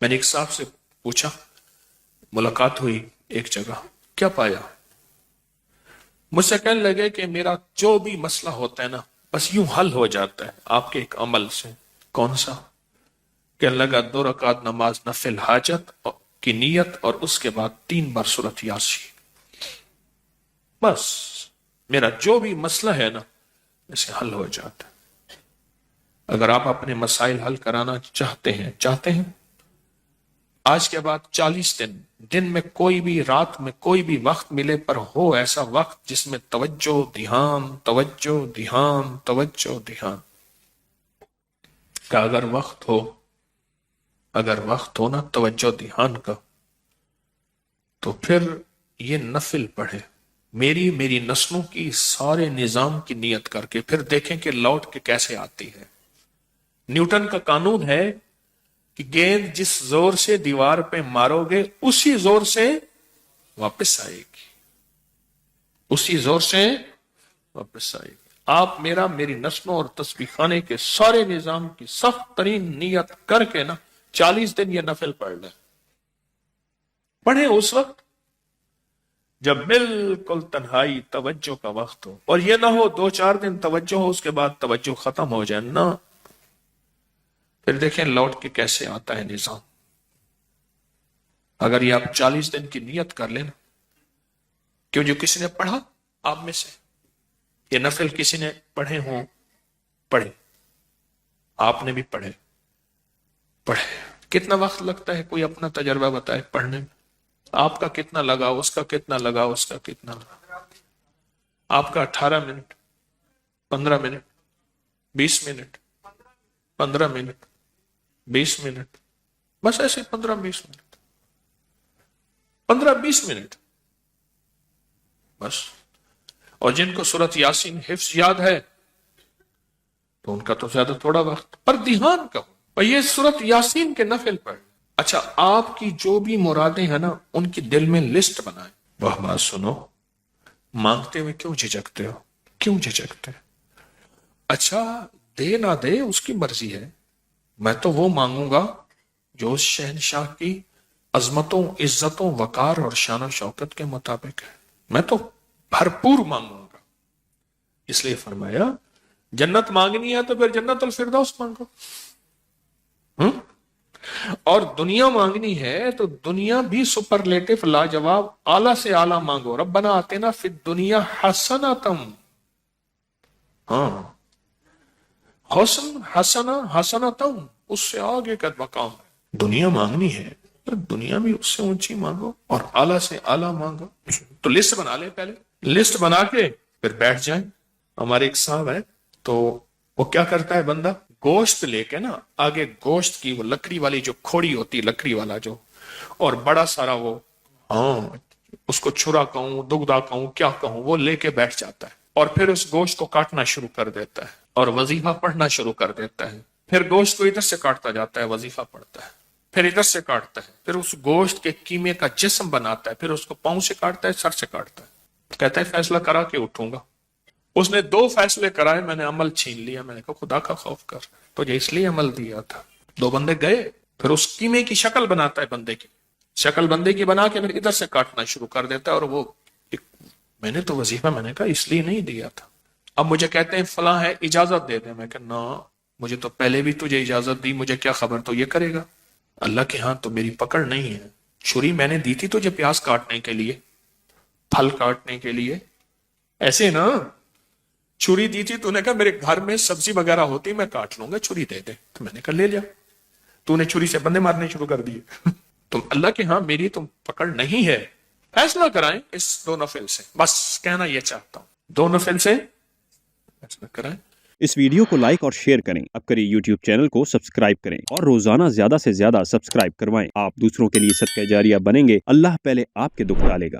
میں نے ایک صاحب سے پوچھا، ملاقات ہوئی ایک جگہ، کیا پایا؟ مجھ سے کہنے لگے کہ میرا جو بھی مسئلہ ہوتا ہے نا بس یوں حل ہو جاتا ہے آپ کے ایک عمل سے۔ کون سا؟ کہنے لگا 2 رکعت نماز نفل حاجت کی نیت اور اس کے بعد 3 بار سورۃ یاسین، بس میرا جو بھی مسئلہ ہے نا اسے حل ہو جاتا ہے۔ اگر آپ اپنے مسائل حل کرانا چاہتے ہیں آج کے بعد 40 دن میں کوئی بھی رات میں کوئی بھی وقت ملے پر ہو ایسا وقت جس میں توجہ دھیان توجہ دھیان توجہ دھیان کا اگر وقت ہو نا توجہ دھیان کا، تو پھر یہ نفل پڑھے، میری نسلوں کی سارے نظام کی نیت کر کے، پھر دیکھیں کہ لوٹ کے کیسے آتی ہے۔ نیوٹن کا قانون ہے کہ گیند جس زور سے دیوار پہ مارو گے اسی زور سے واپس آئے گی، اسی زور سے واپس آئے گی۔ آپ میری نسلوں اور تسبیح خانے کے سارے نظام کی سخت ترین نیت کر کے نا 40 دن یہ نفل پڑھ لیں، پڑھیں اس وقت جب بالکل تنہائی توجہ کا وقت ہو، اور یہ نہ ہو 2-4 دن توجہ ہو اس کے بعد توجہ ختم ہو جائے نا، پھر دیکھیں لوٹ کے کیسے آتا ہے نظام۔ اگر یہ آپ 40 دن کی نیت کر لینا، کیوں جو کسی نے پڑھا آپ میں سے یہ نفل کسی نے پڑھے ہوں، پڑھے، آپ نے بھی پڑھے، کتنا وقت لگتا ہے؟ کوئی اپنا تجربہ بتائے پڑھنے میں، آپ کا کتنا لگا، اس کا کتنا لگا، اس کا کتنا لگا؟ آپ کا 18 minute, 15 minute, 20 minute, 15 minute, 20 minute, بس ایسے 15-20 منٹ، 15-20 منٹ بس۔ اور جن کو سورۃ یاسین حفظ یاد ہے تو ان کا تو زیادہ تھوڑا وقت، پر دھیان کا ہو، اور یہ سورۃ یاسین کے نفل پڑھ۔ اچھا، آپ کی جو بھی مرادیں ہیں نا ان کی دل میں لسٹ بنائیں۔ وہ بات سنو، مانگتے ہوئے کیوں جھجکتے ہو؟ کیوں جھجکتے؟ اچھا، دے نہ دے اس کی مرضی ہے، میں تو وہ مانگوں گا جو اس شہنشاہ کی عظمتوں، عزتوں، وقار اور شان و شوکت کے مطابق ہے، میں تو بھرپور مانگوں گا۔ اس لیے فرمایا جنت مانگنی ہے تو پھر جنت الفردوس مانگو، اور دنیا مانگنی ہے تو دنیا بھی سپرلیٹو لاجواب اعلیٰ سے اعلیٰ مانگو، ربنا آتنا فی الدنیا حسنۃ، ہاں حسن حسنہ حسنۃ، اس سے آگے کا مقام ہے۔ دنیا مانگنی ہے تو دنیا بھی اس سے اونچی مانگو اور اعلیٰ سے اعلیٰ مانگو۔ تو لسٹ بنا لے، پہلے لسٹ بنا کے پھر بیٹھ جائیں۔ ہمارے ایک صاحب ہے تو وہ کیا کرتا ہے بندہ، گوشت لے کے نا آگے گوشت کی وہ لکڑی والی جو کھوڑی ہوتی، لکڑی والا جو، اور بڑا سارا وہ، اس کو چھرا کہوں دگدا کہوں کیا کہوں، وہ لے کے بیٹھ جاتا ہے اور پھر اس گوشت کو کاٹنا شروع کر دیتا ہے اور وظیفہ پڑھنا شروع کر دیتا ہے۔ پھر گوشت کو ادھر سے کاٹتا جاتا ہے، وظیفہ پڑھتا ہے، پھر ادھر سے کاٹتا ہے، پھر اس گوشت کے کیمے کا جسم بناتا ہے، پھر اس کو پاؤں سے کاٹتا ہے، سر سے کاٹتا ہے، کہتا ہے فیصلہ کرا کے اٹھوں گا۔ اس نے 2 فیصلے کرائے، میں نے عمل چھین لیا، میں نے کہا خدا کا خوف کر، تجھے اس لیے عمل دیا تھا۔ 2 بندے گئے، پھر اس کیمے کی شکل بناتا ہے، بندے کی شکل بندے کی بنا کے پھر ادھر سے کاٹنا شروع کر دیتا ہے، اور وہ میں نے تو وظیفہ، میں نے کہا اس لیے نہیں دیا تھا، اب مجھے کہتے ہیں فلاں ہے اجازت دے دیں، میں کہا نا، مجھے تو پہلے بھی تجھے اجازت دی، مجھے کیا خبر تو یہ کرے گا؟ اللہ کے ہاں تو میری پکڑ نہیں ہے، چھری میں نے دی تھی تجھے پیاز کاٹنے کے لیے، پھل کاٹنے کے لیے، ایسے نا چھری دی تھی، تو نے کہا میرے گھر میں سبزی وغیرہ ہوتی میں کاٹ لوں گا، چھری دے دے، تو میں نے کہا لے لیا، تو نے چھری سے بندے مارنے شروع کر دیے۔ تم اللہ کے ہاں میری تم پکڑ نہیں ہے۔ فیصلہ کرائیں اس 2 نفل سے، بس کہنا یہ چاہتا ہوں، 2 نفل سے فیصلہ کرائیں۔ اس ویڈیو کو لائک اور شیئر کریں، اب کریں یوٹیوب چینل کو سبسکرائب کریں اور روزانہ زیادہ سے زیادہ سبسکرائب کروائیں۔ آپ دوسروں کے لیے صدقہ جاریہ بنیں گے، اللہ پہلے آپ کے دکھ ٹالے گا۔